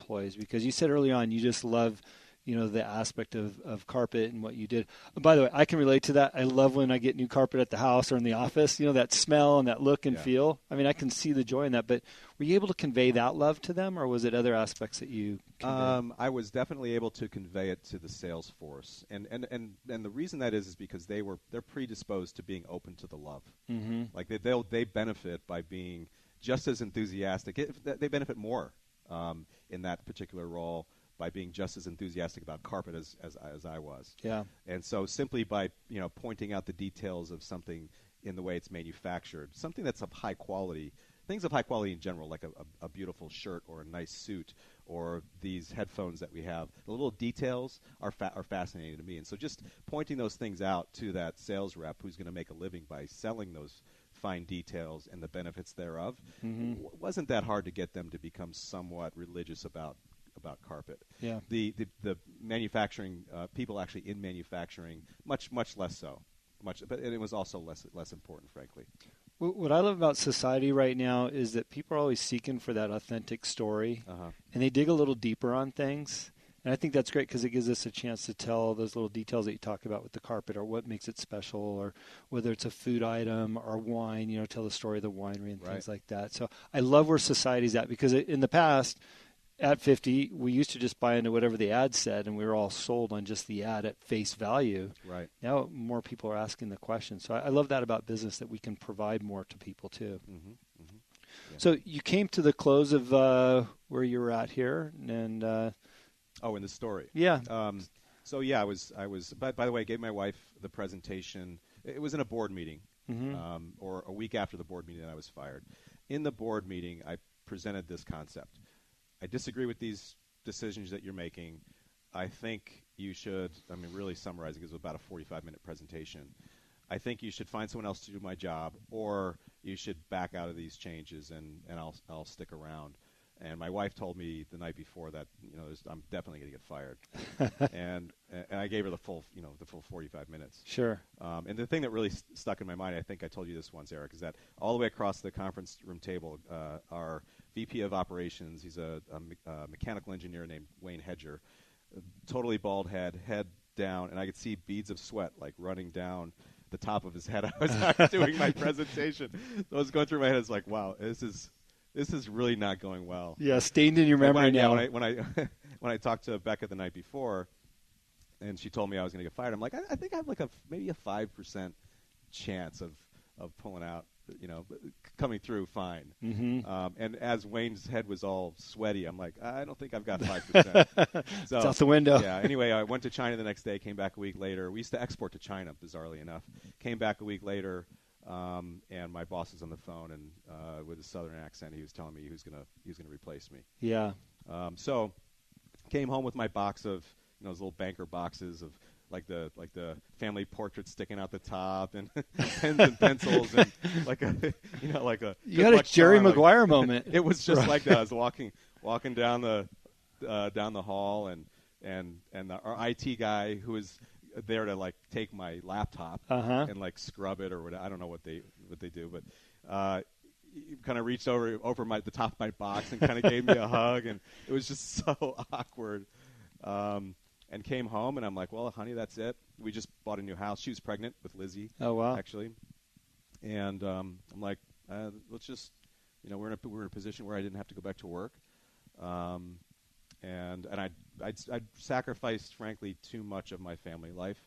employees? Because you said early on you just love, the aspect of carpet and what you did. By the way, I can relate to that. I love when I get new carpet at the house or in the office, that smell and that look and feel. I mean, I can see the joy in that, but were you able to convey that love to them, or was it other aspects that you conveyed? I was definitely able to convey it to the sales force. And the reason that is because they're predisposed to being open to the love. Mm-hmm. Like they benefit by being just as enthusiastic. They benefit more in that particular role by being just as enthusiastic about carpet as I was. Yeah. And so simply by pointing out the details of something in the way it's manufactured, something that's of high quality, things of high quality in general, like a beautiful shirt or a nice suit or these headphones that we have, the little details are fascinating to me. And so just pointing those things out to that sales rep who's going to make a living by selling those fine details and the benefits thereof, wasn't that hard to get them to become somewhat religious about carpet. Yeah. The manufacturing people actually in manufacturing much less so. But it was also less important, frankly. What I love about society right now is that people are always seeking for that authentic story, and they dig a little deeper on things. And I think that's great because it gives us a chance to tell those little details that you talk about with the carpet, or what makes it special, or whether it's a food item or wine, tell the story of the winery and things like that. So I love where society's at, because in the past, at 50, we used to just buy into whatever the ad said, and we were all sold on just the ad at face value. Right. Now more people are asking the question. So I love that about business, that we can provide more to people too. Mm-hmm. Mm-hmm. Yeah. So you came to the close of where you were at here, and in the story. Yeah. So yeah, I was. By the way, I gave my wife the presentation. It was in a board meeting, or a week after the board meeting that I was fired. In the board meeting, I presented this concept. I disagree with these decisions that you're making. I think you should, really summarizing, because it was about a 45-minute presentation. I think you should find someone else to do my job, or you should back out of these changes, and I'll stick around. And my wife told me the night before that, I'm definitely going to get fired. and I gave her the full 45 minutes. Sure. And the thing that really stuck in my mind, I think I told you this once, Eric, is that all the way across the conference room table, our VP of operations, he's a mechanical engineer named Wayne Hedger, totally bald head down, and I could see beads of sweat running down the top of his head. I was doing my presentation. So I was going through my head. It's like, wow, this is really not going well. Yeah, stained in your memory now. When I talked to Becca the night before, and she told me I was going to get fired, I'm like, I think I have maybe a 5% chance of pulling out, coming through fine. Mm-hmm. And as Wayne's head was all sweaty, I'm like, I don't think I've got 5%. So, it's out the window. Yeah. Anyway, I went to China the next day, came back a week later. We used to export to China, bizarrely enough. Came back a week later. And my boss was on the phone, and with a southern accent, he was telling me he was gonna replace me. Yeah. So came home with my box of those little banker boxes of like the family portraits sticking out the top, and pens and pencils, and you had a Jerry Maguire moment. It was just like that. I was walking down the hall, and our IT guy who was there to take my laptop and scrub it or whatever. I don't know what they do, but he kind of reached over the top of my box and kind of gave me a hug, and it was just so awkward. And came home, and I'm like, well, honey, that's it. We just bought a new house. She was pregnant with Lizzie. Oh wow! Actually, and I'm like, let's just, we're in a position where I didn't have to go back to work. And I'd sacrificed, frankly, too much of my family life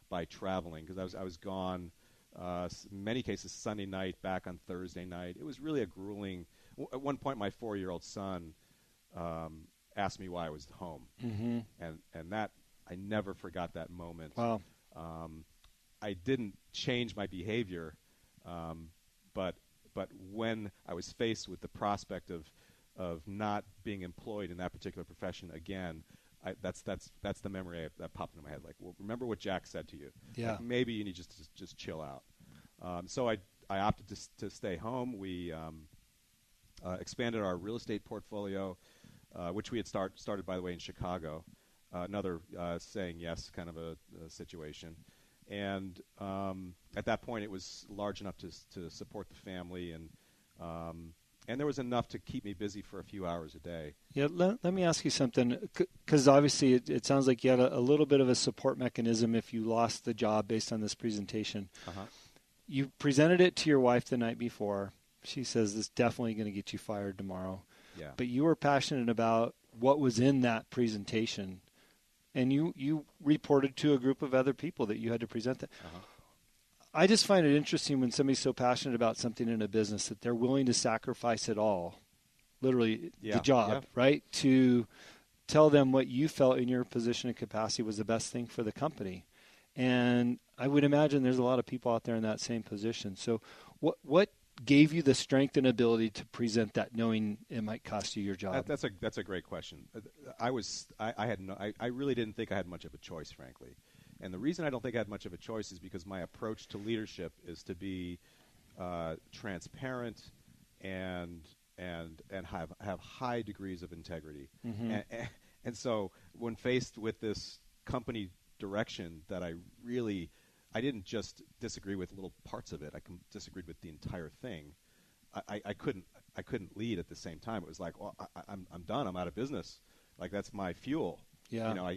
by traveling, because I was gone, in many cases Sunday night, back on Thursday night. It was really a grueling. At one point, my 4-year-old son asked me why I was home, and that I never forgot that moment. Wow. I didn't change my behavior, but when I was faced with the prospect of not being employed in that particular profession again, that's the memory that popped into my head. Like, well, remember what Jack said to you. Yeah. Like, maybe you need just chill out. So I opted to stay home. We expanded our real estate portfolio, which we had started, by the way, in Chicago. Another saying yes kind of a situation. And at that point, it was large enough to support the family, and And there was enough to keep me busy for a few hours a day. Yeah, let me ask you something, because obviously it sounds like you had a little bit of a support mechanism if you lost the job based on this presentation. Uh-huh. You presented it to your wife the night before. She says, this is definitely going to get you fired tomorrow. Yeah. But you were passionate about what was in that presentation, and you reported to a group of other people that you had to present that. Uh-huh. I just find it interesting when somebody's so passionate about something in a business that they're willing to sacrifice it all, literally the job, right, to tell them what you felt in your position and capacity was the best thing for the company. And I would imagine there's a lot of people out there in that same position. So what gave you the strength and ability to present that, knowing it might cost you your job? That's a great question. I really didn't think I had much of a choice, frankly. And the reason I don't think I had much of a choice is because my approach to leadership is to be transparent and have high degrees of integrity. Mm-hmm. And so when faced with this company direction that I didn't just disagree with little parts of it. I disagreed with the entire thing. I couldn't lead at the same time. It was like, well, I'm done. I'm out of business. Like, that's my fuel. Yeah. You know,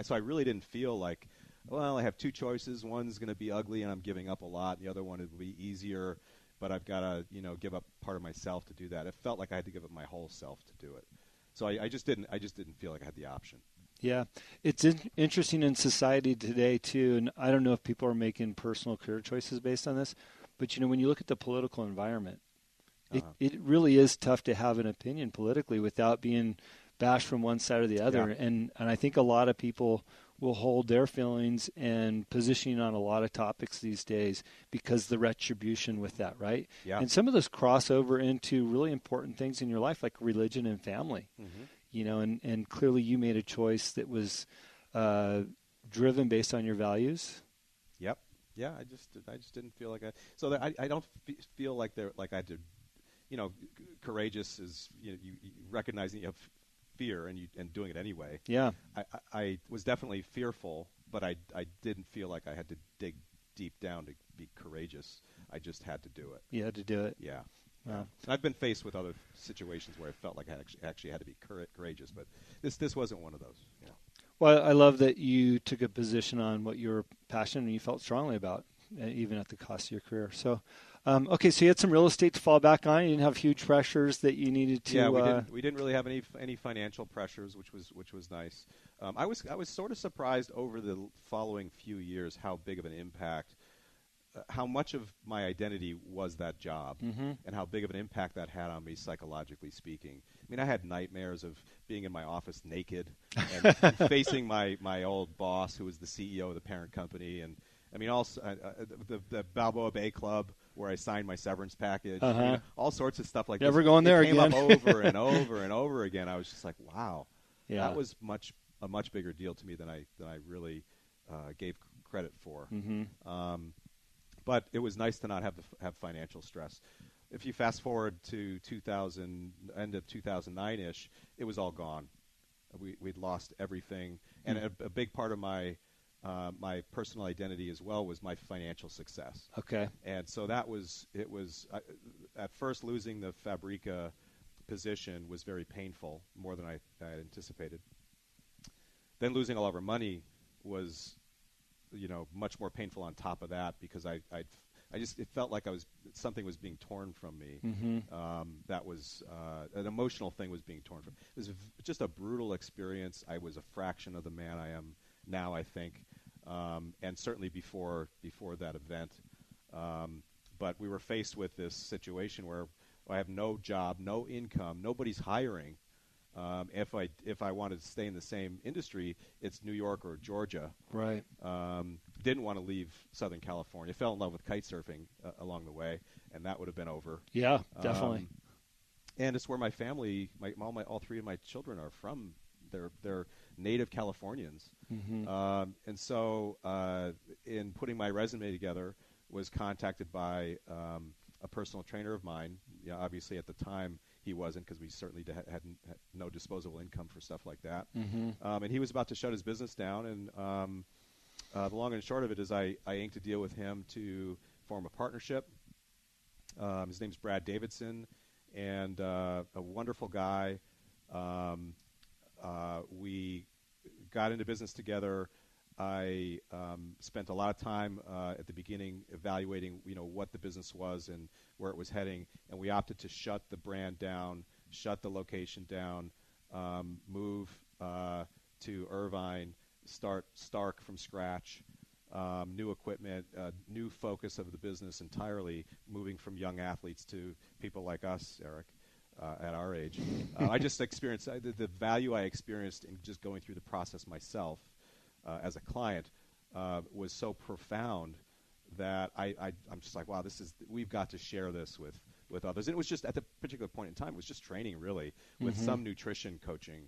so I really didn't feel like, well, I have two choices. One's going to be ugly and I'm giving up a lot. The other one will be easier, but I've got to, give up part of myself to do that. It felt like I had to give up my whole self to do it. So I just didn't feel like I had the option. Yeah. It's interesting in society today too, and I don't know if people are making personal career choices based on this, but when you look at the political environment, it really is tough to have an opinion politically without being bashed from one side or the other. Yeah. And I think a lot of people will hold their feelings and positioning on a lot of topics these days because the retribution with that, right? Yeah. And some of those cross over into really important things in your life, like religion and family. Mm-hmm. And clearly you made a choice that was driven based on your values. Yep. Yeah. I just didn't feel like I don't feel like I had to, courageous is you recognizing you have fear and doing it anyway. Yeah. I was definitely fearful, but I didn't feel like I had to dig deep down to be courageous. I just had to do it. You had to do it. Yeah. Wow. And I've been faced with other situations where I felt like I actually had to be courageous, but this wasn't one of those. Yeah. Well, I love that you took a position on what you were passionate and you felt strongly about, even at the cost of your career. So, okay, so you had some real estate to fall back on. You didn't have huge pressures that you needed to. Yeah, we didn't really have any financial pressures, which was nice. I was sort of surprised over the following few years how big of an impact, how much of my identity was that job, mm-hmm. and how big of an impact that had on me psychologically speaking. I mean, I had nightmares of being in my office naked and facing my old boss, who was the CEO of the parent company, and I mean, also the Balboa Bay Club where I signed my severance package, all sorts of stuff like Never this. going there it came again. up over and over and over again. I was just like, wow, that was a much bigger deal to me than I really gave credit for. Mm-hmm. But it was nice to not have financial stress. If you fast forward to end of 2009-ish, it was all gone. We'd lost everything, and a big part of my personal identity as well was my financial success. Okay. And so at first losing the Fabrica position was very painful, more than I had anticipated. Then losing all of our money was, much more painful on top of that, because it felt like something was being torn from me. Mm-hmm. That was an emotional thing was being torn from me. It was just a brutal experience. I was a fraction of the man I am now, I think, and certainly before that event. But we were faced with this situation where I have no job, no income, nobody's hiring. If I wanted to stay in the same industry, it's New York or Georgia. Right. Didn't want to leave Southern California. Fell in love with kite surfing along the way, and that would have been over. Yeah, definitely. And it's where my family, all three of my children are from. They're native Californians. Mm-hmm. And so in putting my resume together, was contacted by a personal trainer of mine. Obviously at the time he wasn't, because we certainly had no disposable income for stuff like that. Mm-hmm. And he was about to shut his business down. And the long and short of it is I inked a deal with him to form a partnership. His name's Brad Davidson. and a wonderful guy. We got into business together. I spent a lot of time at the beginning evaluating, what the business was and where it was heading, and we opted to shut the brand down, shut the location down, move to Irvine, start Stark from scratch, new equipment, new focus of the business entirely, moving from young athletes to people like us, Eric, at our age. I just experienced the value I experienced in just going through the process myself as a client was so profound that I'm just like, wow, we've got to share this with others. And it was just at the particular point in time, it was just training really with some nutrition coaching.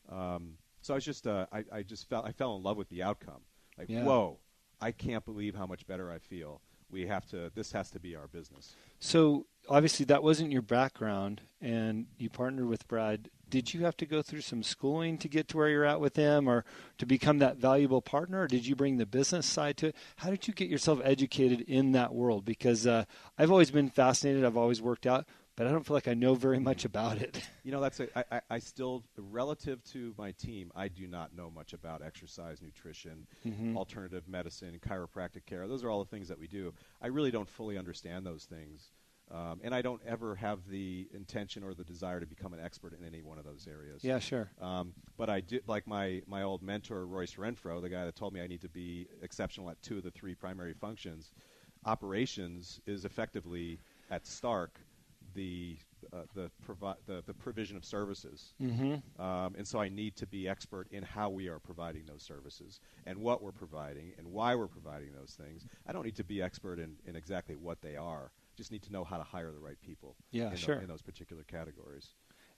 So I was just I fell in love with the outcome. Like, whoa, I can't believe how much better I feel. This has to be our business. So obviously that wasn't your background, and you partnered with Brad. Did you have to go through some schooling to get to where you're at with him, or to become that valuable partner? Or did you bring the business side to it? How did you get yourself educated in that world? Because I've always been fascinated. I've always worked out, but I don't feel like I know very much about it. I still, relative to my team, I do not know much about exercise, nutrition, alternative medicine, chiropractic care. Those are all the things that we do. I really don't fully understand those things. And I don't ever have the intention or the desire to become an expert in any one of those areas. Yeah, sure. But I did, like my old mentor, Royce Renfro, the guy that told me I need to be exceptional at 2 of the 3 primary functions. Operations is effectively at Stark the provision of services. And so I need to be expert in how we are providing those services and what we're providing and why we're providing those things. I don't need to be expert in exactly what they are. Just need to know how to hire the right people in those particular categories.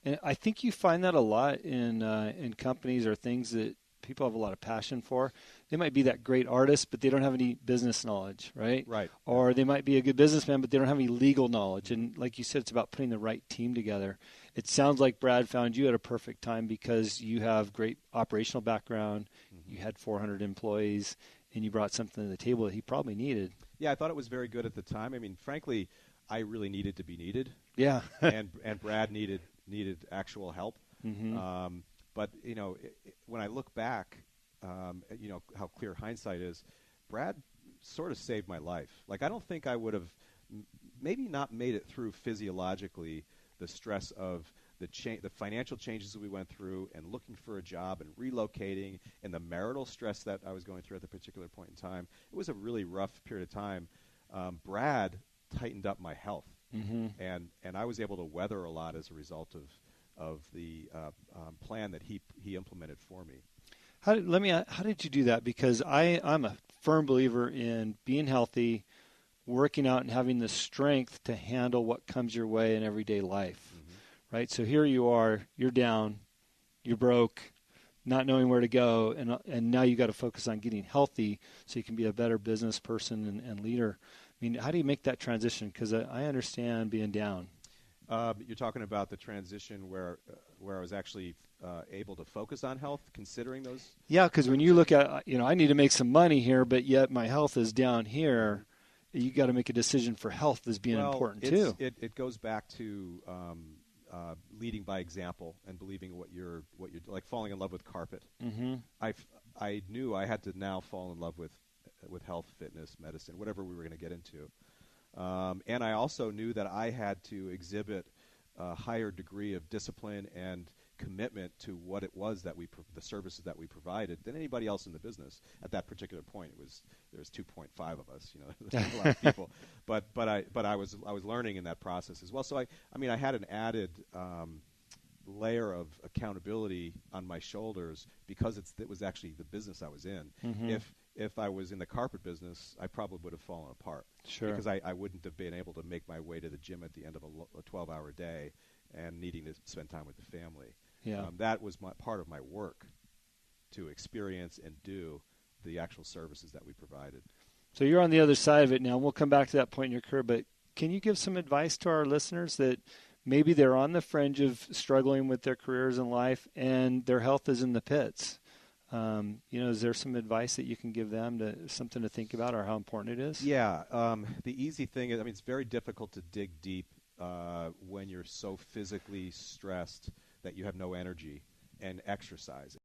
And I think you find that a lot in companies or things that people have a lot of passion for. They might be that great artist, but they don't have any business knowledge, right? Right. Or they might be a good businessman, but they don't have any legal knowledge. And like you said, it's about putting the right team together. It sounds like Brad found you at a perfect time because you have great operational background. You had 400 employees, and you brought something to the table that he probably needed. Yeah, I thought it was very good at the time. I mean, frankly, I really needed to be needed. Yeah. and Brad needed actual help. But when I look back, how clear hindsight is, Brad sort of saved my life. Like, I don't think I would have maybe not made it through physiologically the stress of the financial changes that we went through and looking for a job and relocating and the marital stress that I was going through at the particular point in time. It was a really rough period of time. Brad tightened up my health, and I was able to weather a lot as a result of the plan that he implemented for me. How did you do that? Because I'm a firm believer in being healthy, working out, and having the strength to handle what comes your way in everyday life. Right? So here you are, you're down, you're broke, not knowing where to go, and now you got to focus on getting healthy so you can be a better business person and leader. I mean, how do you make that transition? Because I understand being down. You're talking about the transition where I was actually able to focus on health, considering those? Yeah, because when you look at, I need to make some money here, but yet my health is down here. You got to make a decision for health as being important too. It goes back to leading by example and believing what you're like, falling in love with carpet. I knew I had to now fall in love with health, fitness, medicine, whatever we were going to get into. And I also knew that I had to exhibit a higher degree of discipline and commitment to what it was that the services that we provided than anybody else in the business at that particular point. There was 2.5 of us, there's a lot of people, but I was learning in that process as well. So I had an added layer of accountability on my shoulders because it was actually the business I was in. If I was in the carpet business, I probably would have fallen apart. Sure. Because I wouldn't have been able to make my way to the gym at the end of a 12-hour day and needing to spend time with the family. Yeah. That was part of my work, to experience and do the actual services that we provided. So you're on the other side of it now. We'll come back to that point in your career, but can you give some advice to our listeners that maybe they're on the fringe of struggling with their careers in life and their health is in the pits? Is there some advice that you can give them, something to think about, or how important it is? Yeah. The easy thing is, it's very difficult to dig deep when you're so physically stressed that you have no energy, and exercise.